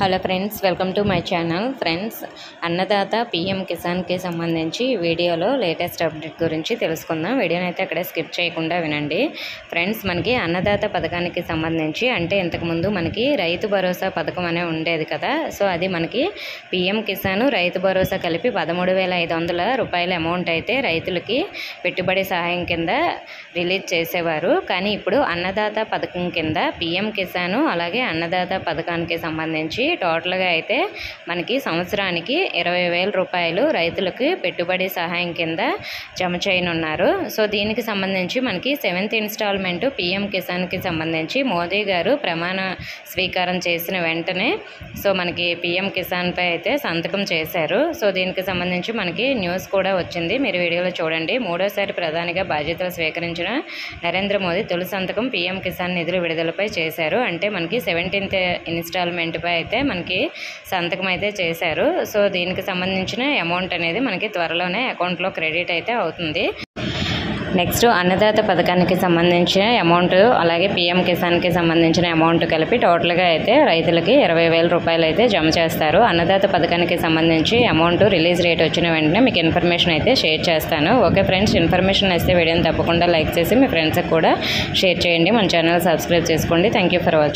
Hello friends, welcome to my channel. Friends, అన్నదాత PM కిసాన్కి సంబంధించి వీడియోలో లేటెస్ట్ అప్డేట్ గురించి తెలుసుకుందాం. వీడియోని అయితే అక్కడే స్కిప్ చేయకుండా వినండి. ఫ్రెండ్స్, మనకి అన్నదాత పథకానికి సంబంధించి అంటే ఇంతకుముందు మనకి రైతు భరోసా పథకం అనే ఉండేది కదా. సో అది మనకి పీఎం కిసాన్ రైతు భరోసా కలిపి 13,500 రూపాయల అమౌంట్ అయితే రైతులకి పెట్టుబడి సహాయం కింద రిలీజ్ చేసేవారు. కానీ ఇప్పుడు అన్నదాత పథకం కింద పీఎం కిసాన్ అలాగే అన్నదాత పథకానికి సంబంధించి టోటల్గా అయితే మనకి సంవత్సరానికి 20,000 రూపాయలు రైతులకి పెట్టుబడి సహాయం కింద జమ చేయనున్నారు. సో దీనికి సంబంధించి మనకి 7th ఇన్స్టాల్మెంట్ పీఎం కిసాన్కి సంబంధించి మోదీ గారు ప్రమాణ స్వీకారం చేసిన వెంటనే సో మనకి పీఎం కిసాన్పై అయితే సంతకం చేశారు. సో దీనికి సంబంధించి మనకి న్యూస్ కూడా వచ్చింది, మీరు వీడియోలో చూడండి. మూడోసారి ప్రధానిగా బాధ్యతలు స్వీకరించిన నరేంద్ర మోదీ తొలి సంతకం పీఎం కిసాన్ నిధుల విడుదలపై చేశారు. అంటే మనకి 17th ఇన్స్టాల్మెంట్పై అయితే మనకి సంతకం అయితే చేశారు. సో దీనికి సంబంధించిన అమౌంట్ అనేది మనకి త్వరలోనే అకౌంట్లో క్రెడిట్ అయితే అవుతుంది. నెక్స్ట్ అన్నదాత పథకానికి సంబంధించిన అమౌంట్ అలాగే పీఎం కిసాన్కి సంబంధించిన అమౌంట్ కలిపి టోటల్గా అయితే రైతులకి 20,000 రూపాయలు అయితే జమ చేస్తారు. అన్నదాత పథకానికి సంబంధించి అమౌంట్ రిలీజ్ డేట్ వచ్చిన వెంటనే మీకు ఇన్ఫర్మేషన్ అయితే షేర్ చేస్తాను. ఓకే ఫ్రెండ్స్, ఇన్ఫర్మేషన్ అయితే వీడియోని తప్పకుండా లైక్ చేసి మీ ఫ్రెండ్స్కి కూడా షేర్ చేయండి. మన ఛానల్ సబ్స్క్రైబ్ చేసుకోండి. Thank you for watching.